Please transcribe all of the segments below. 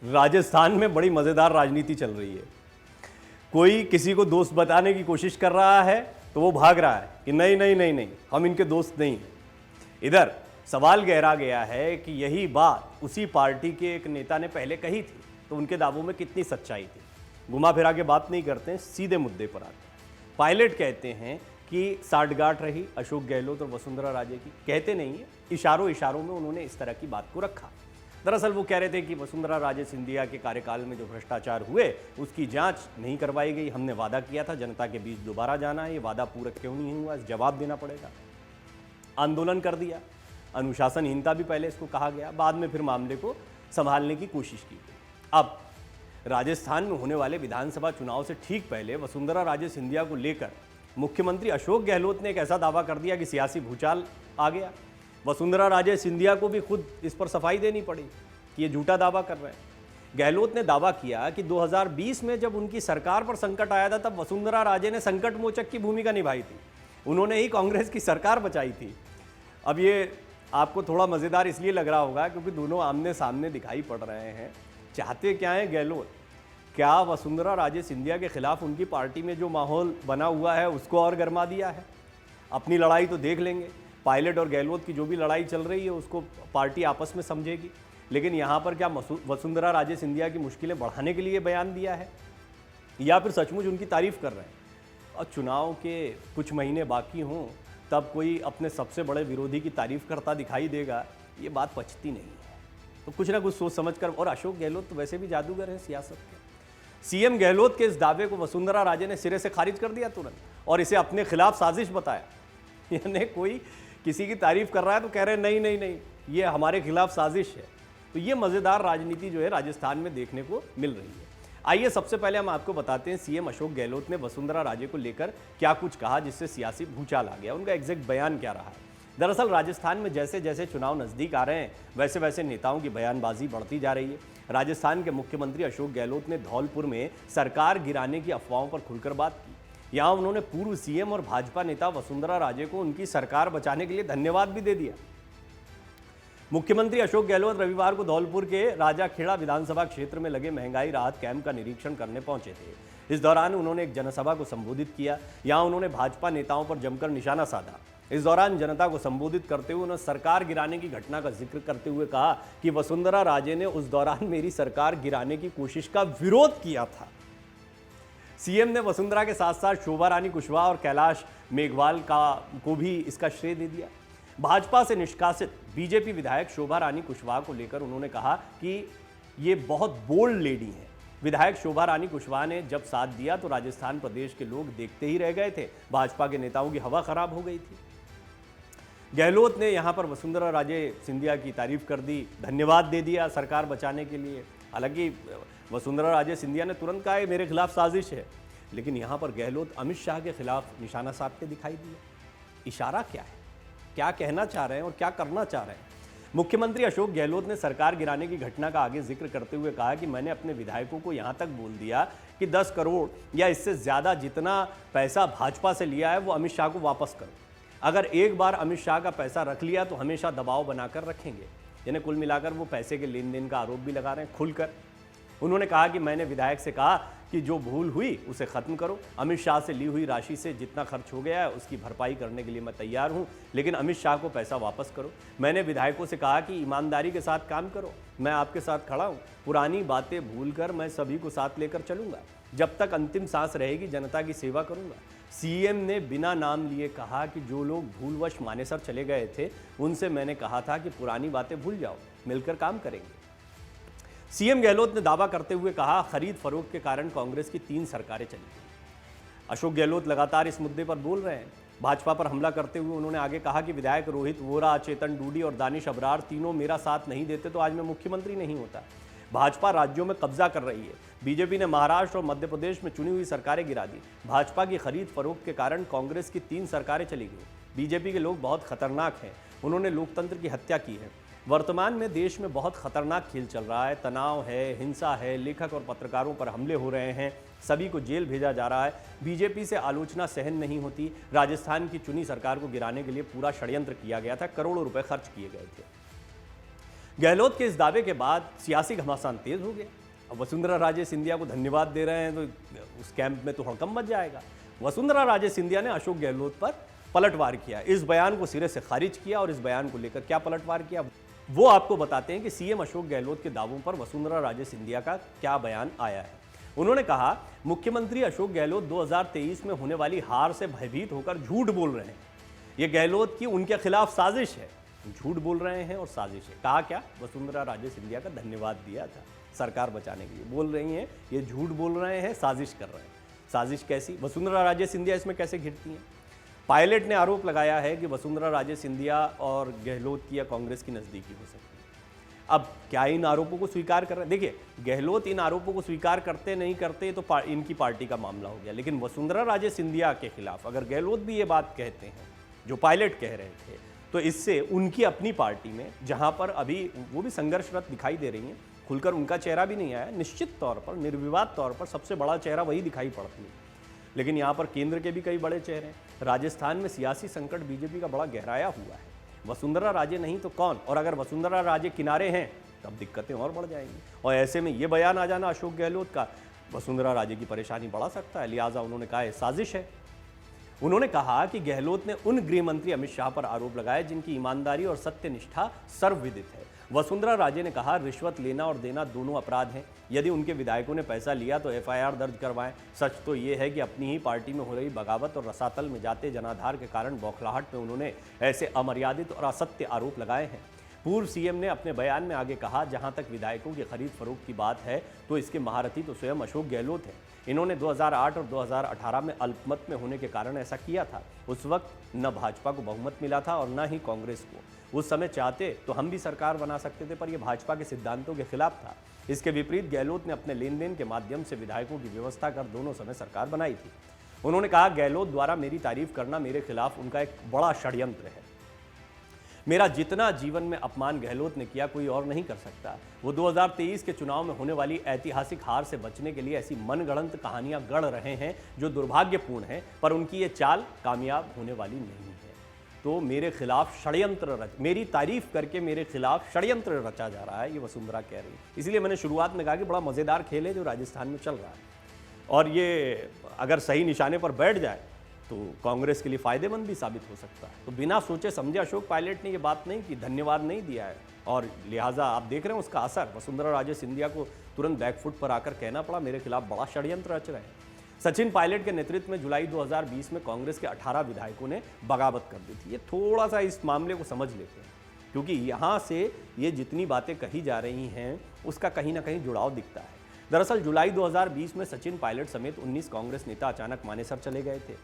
राजस्थान में बड़ी मज़ेदार राजनीति चल रही है। कोई किसी को दोस्त बताने की कोशिश कर रहा है तो वो भाग रहा है कि नहीं नहीं नहीं नहीं, हम इनके दोस्त नहीं हैं। इधर सवाल गहरा गया है कि यही बात उसी पार्टी के एक नेता ने पहले कही थी, तो उनके दावों में कितनी सच्चाई थी। घुमा फिरा के बात नहीं करते हैं, सीधे मुद्दे पर आते हैं। पायलट कहते हैं कि साठगांठ रही अशोक गहलोत और वसुंधरा राजे की, कहते नहीं है, इशारों इशारों में उन्होंने इस तरह की बात को रखा। दरअसल वो कह रहे थे कि वसुंधरा राजे सिंधिया के कार्यकाल में जो भ्रष्टाचार हुए उसकी जांच नहीं करवाई गई। हमने वादा किया था जनता के बीच दोबारा जाना है, ये वादा पूरा क्यों नहीं हुआ, इस जवाब देना पड़ेगा। आंदोलन कर दिया, अनुशासनहीनता भी पहले इसको कहा गया, बाद में फिर मामले को संभालने की कोशिश की गई। अब राजस्थान में होने वाले विधानसभा चुनाव से ठीक पहले वसुंधरा राजे सिंधिया को लेकर मुख्यमंत्री अशोक गहलोत ने एक ऐसा दावा कर दिया कि सियासी भूचाल आ गया। वसुंधरा राजे सिंधिया को भी खुद इस पर सफाई देनी पड़ी कि ये झूठा दावा कर रहे हैं। गहलोत ने दावा किया कि 2020 में जब उनकी सरकार पर संकट आया था तब वसुंधरा राजे ने संकट मोचक की भूमिका निभाई थी, उन्होंने ही कांग्रेस की सरकार बचाई थी। अब ये आपको थोड़ा मज़ेदार इसलिए लग रहा होगा क्योंकि दोनों आमने सामने दिखाई पड़ रहे हैं। चाहते क्या हैं गहलोत? क्या वसुंधरा राजे सिंधिया के खिलाफ उनकी पार्टी में जो माहौल बना हुआ है उसको और गर्मा दिया है? अपनी लड़ाई तो देख लेंगे, पायलट और गहलोत की जो भी लड़ाई चल रही है उसको पार्टी आपस में समझेगी, लेकिन यहाँ पर क्या वसुंधरा राजे सिंधिया की मुश्किलें बढ़ाने के लिए बयान दिया है या फिर सचमुच उनकी तारीफ कर रहे हैं? और चुनाव के कुछ महीने बाकी हों तब कोई अपने सबसे बड़े विरोधी की तारीफ करता दिखाई देगा, ये बात पचती नहीं है। तो कुछ ना कुछ सोच समझ कर, और अशोक गहलोत तो वैसे भी जादूगर हैं सियासत के। सीएम गहलोत के इस दावे को वसुंधरा राजे ने सिरे से खारिज कर दिया तुरंत, और इसे अपने खिलाफ साजिश बताया। यानी कोई किसी की तारीफ कर रहा है तो कह रहे हैं नहीं नहीं नहीं, ये हमारे खिलाफ साजिश है। तो ये मज़ेदार राजनीति जो है राजस्थान में देखने को मिल रही है। आइए सबसे पहले हम आपको बताते हैं सीएम अशोक गहलोत ने वसुंधरा राजे को लेकर क्या कुछ कहा जिससे सियासी भूचाल आ गया, उनका एग्जैक्ट बयान क्या रहा है। दरअसल राजस्थान में जैसे जैसे चुनाव नज़दीक आ रहे हैं वैसे वैसे नेताओं की बयानबाजी बढ़ती जा रही है। राजस्थान के मुख्यमंत्री अशोक गहलोत ने धौलपुर में सरकार गिराने की अफवाहों पर खुलकर बात की। यहाँ उन्होंने पूर्व सीएम और भाजपा नेता वसुंधरा राजे को उनकी सरकार बचाने के लिए धन्यवाद भी दे दिया। मुख्यमंत्री अशोक गहलोत रविवार को धौलपुर के राजाखेड़ा विधानसभा क्षेत्र में लगे महंगाई राहत कैंप का निरीक्षण करने पहुंचे थे। इस दौरान उन्होंने एक जनसभा को संबोधित किया। यहां उन्होंने भाजपा नेताओं पर जमकर निशाना साधा। इस दौरान जनता को संबोधित करते हुए उन्होंने सरकार गिराने की घटना का जिक्र करते हुए कहा कि वसुंधरा राजे ने उस दौरान मेरी सरकार गिराने की कोशिश का विरोध किया था। सीएम ने वसुंधरा के साथ साथ शोभा रानी कुशवाहा और कैलाश मेघवाल को भी इसका श्रेय दे दिया। भाजपा से निष्कासित बीजेपी विधायक शोभा रानी कुशवाहा को लेकर उन्होंने कहा कि ये बहुत बोल्ड लेडी है। विधायक शोभा रानी कुशवाहा ने जब साथ दिया तो राजस्थान प्रदेश के लोग देखते ही रह गए थे, भाजपा के नेताओं की हवा खराब हो गई थी। गहलोत ने यहां पर वसुंधरा राजे सिंधिया की तारीफ कर दी, धन्यवाद दे दिया सरकार बचाने के लिए। हालांकि वसुंधरा राजे सिंधिया ने तुरंत कहा मेरे खिलाफ साजिश है, लेकिन यहां पर गहलोत अमित शाह के खिलाफ निशाना साधते दिखाई दिए। इशारा क्या है, क्या कहना चाह रहे हैं और क्या करना चाह रहे हैं? मुख्यमंत्री अशोक गहलोत ने सरकार गिराने की घटना का आगे जिक्र करते हुए कहा कि मैंने अपने विधायकों को यहां तक बोल दिया कि 10 करोड़ या इससे ज़्यादा जितना पैसा भाजपा से लिया है वो अमित शाह को वापस करो। अगर एक बार अमित शाह का पैसा रख लिया तो हमेशा दबाव बनाकर रखेंगे। यानी कुल मिलाकर वो पैसे के लेन देन का आरोप भी लगा रहे हैं खुलकर। उन्होंने कहा कि मैंने विधायक से कहा कि जो भूल हुई उसे खत्म करो। अमित शाह से ली हुई राशि से जितना खर्च हो गया है उसकी भरपाई करने के लिए मैं तैयार हूं, लेकिन अमित शाह को पैसा वापस करो। मैंने विधायकों से कहा कि ईमानदारी के साथ काम करो, मैं आपके साथ खड़ा हूं। पुरानी बातें भूलकर मैं सभी को साथ लेकर चलूंगा, जब तक अंतिम सांस रहेगी जनता की सेवा करूंगा। सीएम ने बिना नाम लिए कहा कि जो लोग भूलवश मानेसर चले गए थे उनसे मैंने कहा था कि पुरानी बातें भूल जाओ, मिलकर काम करेंगे। सीएम गहलोत ने दावा करते हुए कहा खरीद फरोख्त के कारण कांग्रेस की 3 सरकारें चली गई। अशोक गहलोत लगातार इस मुद्दे पर बोल रहे हैं। भाजपा पर हमला करते हुए उन्होंने आगे कहा कि विधायक रोहित वोरा, चेतन डूडी और दानिश अबरार तीनों मेरा साथ नहीं देते तो आज मैं मुख्यमंत्री नहीं होता। भाजपा राज्यों में कब्जा कर रही है। बीजेपी ने महाराष्ट्र और मध्य प्रदेश में चुनी हुई सरकारें गिरा दी। भाजपा की खरीद फरोख्त के कारण कांग्रेस की 3 सरकारें चली गई। बीजेपी के लोग बहुत खतरनाक हैं, उन्होंने लोकतंत्र की हत्या की है। वर्तमान में देश में बहुत खतरनाक खेल चल रहा है, तनाव है, हिंसा है, लेखक और पत्रकारों पर हमले हो रहे हैं, सभी को जेल भेजा जा रहा है। बीजेपी से आलोचना सहन नहीं होती। राजस्थान की चुनी सरकार को गिराने के लिए पूरा षड्यंत्र किया गया था, करोड़ों रुपए खर्च किए गए थे। गहलोत के इस दावे के बाद सियासी घमासान तेज हो गया। अब वसुंधरा राजे सिंधिया को धन्यवाद दे रहे हैं तो उस कैंप में तो हड़कंप मच जाएगा। वसुंधरा राजे सिंधिया ने अशोक गहलोत पर पलटवार किया, इस बयान को सिरे से खारिज किया। और इस बयान को लेकर क्या पलटवार किया वो आपको बताते हैं कि सीएम अशोक गहलोत के दावों पर वसुंधरा राजे सिंधिया का क्या बयान आया है। उन्होंने कहा, मुख्यमंत्री अशोक गहलोत 2023 में होने वाली हार से भयभीत होकर झूठ बोल रहे हैं। यह गहलोत की उनके खिलाफ साजिश है, झूठ बोल रहे हैं और साजिश है। कहा क्या, वसुंधरा राजे सिंधिया का धन्यवाद दिया था सरकार बचाने के लिए। बोल रही हैं ये झूठ बोल रहे हैं, साजिश कर रहे हैं। साजिश कैसी? वसुंधरा राजे सिंधिया इसमें कैसे घिरती हैं? पायलट ने आरोप लगाया है कि वसुंधरा राजे सिंधिया और गहलोत की या कांग्रेस की नज़दीकी हो सकती है। अब क्या इन आरोपों को स्वीकार कर रहे हैं? देखिए, गहलोत इन आरोपों को स्वीकार करते नहीं करते तो इनकी पार्टी का मामला हो गया, लेकिन वसुंधरा राजे सिंधिया के खिलाफ अगर गहलोत भी ये बात कहते हैं जो पायलट कह रहे थे, तो इससे उनकी अपनी पार्टी में, जहां पर अभी वो भी संघर्षरत दिखाई दे रही हैं, खुलकर उनका चेहरा भी नहीं आया, निश्चित तौर पर निर्विवाद तौर पर सबसे बड़ा चेहरा वही दिखाई पड़ती है। लेकिन यहाँ पर केंद्र के भी कई बड़े चेहरे हैं। राजस्थान में सियासी संकट बीजेपी का बड़ा गहराया हुआ है। वसुंधरा राजे नहीं तो कौन? और अगर वसुंधरा राजे किनारे हैं तब दिक्कतें और बढ़ जाएंगी। और ऐसे में ये बयान आ जाना अशोक गहलोत का वसुंधरा राजे की परेशानी बढ़ा सकता है। लिहाजा उन्होंने कहा है साजिश है। उन्होंने कहा कि गहलोत ने उन गृह मंत्री अमित शाह पर आरोप लगाए जिनकी ईमानदारी और सत्यनिष्ठा सर्वविदित है। वसुंधरा राजे ने कहा, रिश्वत लेना और देना दोनों अपराध हैं। यदि उनके विधायकों ने पैसा लिया तो एफआईआर दर्ज करवाएं। सच तो ये है कि अपनी ही पार्टी में हो रही बगावत और रसातल में जाते जनाधार के कारण बौखलाहट में उन्होंने ऐसे अमर्यादित और असत्य आरोप लगाए हैं। पूर्व सीएम ने अपने बयान में आगे कहा, जहां तक विधायकों की खरीद फरोख्त की बात है तो इसके महारथी तो स्वयं अशोक गहलोत हैं। इन्होंने 2008 और 2018 में अल्पमत में होने के कारण ऐसा किया था। उस वक्त न भाजपा को बहुमत मिला था और न ही कांग्रेस को। उस समय चाहते तो हम भी सरकार बना सकते थे, पर यह भाजपा के सिद्धांतों के खिलाफ था। इसके विपरीत गहलोत ने अपने लेन देन के माध्यम से विधायकों की व्यवस्था कर दोनों समय सरकार बनाई थी। उन्होंने कहा, गहलोत द्वारा मेरी तारीफ करना मेरे खिलाफ उनका एक बड़ा षड्यंत्र है। मेरा जितना जीवन में अपमान गहलोत ने किया कोई और नहीं कर सकता। वो 2023 के चुनाव में होने वाली ऐतिहासिक हार से बचने के लिए ऐसी मनगढ़ंत कहानियां गढ़ रहे हैं जो दुर्भाग्यपूर्ण हैं, पर उनकी ये चाल कामयाब होने वाली नहीं है। तो मेरे खिलाफ षड्यंत्र मेरी तारीफ करके मेरे खिलाफ षड्यंत्र रचा जा रहा है, ये वसुंधरा कह रही है। इसलिए मैंने शुरुआत में कहा कि बड़ा मज़ेदार खेल है जो राजस्थान में चल रहा है, और ये अगर सही निशाने पर बैठ जाए तो कांग्रेस के लिए फायदेमंद भी साबित हो सकता है। तो बिना सोचे समझे अशोक पायलट ने ये बात नहीं की, धन्यवाद नहीं दिया है, और लिहाजा आप देख रहे हैं उसका असर। वसुंधरा राजे सिंधिया को तुरंत बैकफुट पर आकर कहना पड़ा, मेरे खिलाफ बड़ा षड्यंत्र रच रहे हैं। सचिन पायलट के नेतृत्व में जुलाई 2020 में कांग्रेस के 18 विधायकों ने बगावत कर दी थी। ये थोड़ा सा इस मामले को समझ लेते हैं, क्योंकि यहाँ से ये जितनी बातें कही जा रही हैं उसका कहीं ना कहीं जुड़ाव दिखता है। दरअसल जुलाई 2020 में सचिन पायलट समेत 19 कांग्रेस नेता अचानक मानेसर चले गए थे।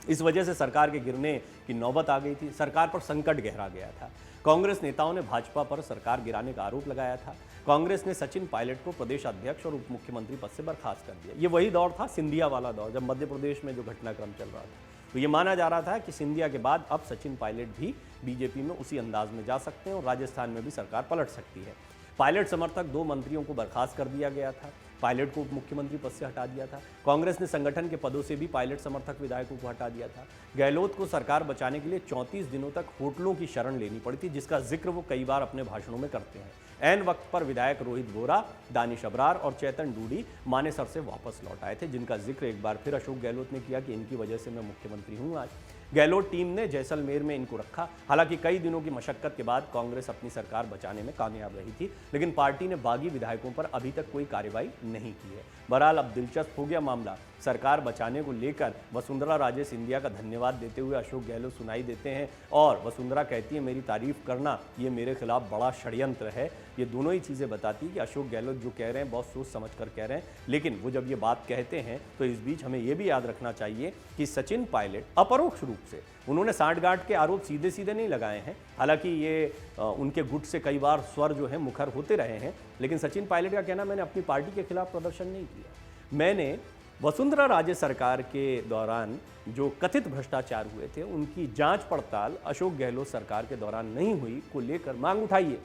इस वजह से सरकार के गिरने की नौबत आ गई थी। सरकार पर संकट गहरा गया था। कांग्रेस नेताओं ने भाजपा पर सरकार गिराने का आरोप लगाया था। कांग्रेस ने सचिन पायलट को प्रदेश अध्यक्ष और उप मुख्यमंत्री पद से बर्खास्त कर दिया। ये वही दौर था, सिंधिया वाला दौर, जब मध्य प्रदेश में जो घटनाक्रम चल रहा था। तो ये माना जा रहा था कि सिंधिया के बाद अब सचिन पायलट भी बीजेपी में उसी अंदाज में जा सकते हैं और राजस्थान में भी सरकार पलट सकती है। पायलट समर्थक 2 मंत्रियों को बर्खास्त कर दिया गया था। पायलट को उप मुख्यमंत्री पद से हटा दिया था। कांग्रेस ने संगठन के पदों से भी पायलट समर्थक विधायकों को हटा दिया था। गहलोत को सरकार बचाने के लिए 34 दिनों तक होटलों की शरण लेनी पड़ी थी, जिसका जिक्र वो कई बार अपने भाषणों में करते हैं। ऐन वक्त पर विधायक रोहित बोरा, दानिश अबरार और चेतन डूडी मानेसर से वापस लौट आए थे, जिनका जिक्र एक बार फिर अशोक गहलोत ने किया कि इनकी वजह से मैं मुख्यमंत्री हूँ आज। गहलोत टीम ने जैसलमेर में इनको रखा। हालांकि कई दिनों की मशक्कत के बाद कांग्रेस अपनी सरकार बचाने में कामयाब रही थी, लेकिन पार्टी ने बागी विधायकों पर अभी तक कोई कार्रवाई नहीं की है। बहरहाल अब दिलचस्प हो गया मामला। सरकार बचाने को लेकर वसुंधरा राजे सिंधिया का धन्यवाद देते हुए अशोक गहलोत सुनाई देते हैं, और वसुंधरा कहती है मेरी तारीफ करना ये मेरे खिलाफ बड़ा षड्यंत्र है। ये दोनों ही चीज़ें बताती है कि अशोक गहलोत जो कह रहे हैं बहुत सोच समझ कर कह रहे हैं, लेकिन वो जब ये बात कहते हैं तो इस बीच हमें ये भी याद रखना चाहिए कि सचिन पायलट अपरोक्ष रूप से उन्होंने सांठगांठ के आरोप सीधे सीधे नहीं लगाए हैं। हालांकि ये उनके गुट से कई बार स्वर जो है मुखर होते रहे हैं, लेकिन सचिन पायलट का कहना, मैंने अपनी पार्टी के खिलाफ प्रदर्शन नहीं किया। मैंने वसुंधरा राजे सरकार के दौरान जो कथित भ्रष्टाचार हुए थे उनकी जांच पड़ताल अशोक गहलोत सरकार के दौरान नहीं हुई को लेकर मांग उठाइए।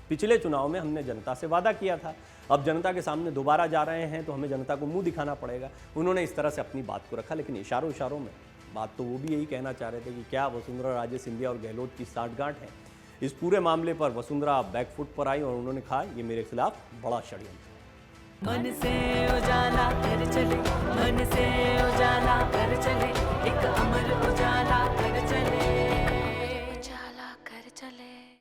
पिछले चुनाव में हमने जनता से वादा किया था, अब जनता के सामने दोबारा जा रहे हैं तो हमें जनता को मुंह दिखाना पड़ेगा। उन्होंने इस तरह से अपनी बात को रखा, लेकिन इशारों इशारों में बात तो वो भी यही कहना चाह रहे थे कि क्या वसुंधरा राजे सिंधिया और गहलोत की सांठगांठ है। इस पूरे मामले पर वसुंधरा बैकफुट पर आई और उन्होंने कहा ये मेरे खिलाफ बड़ा षड्यंत्र है। मन से उजाला कर चले, मन से उजाला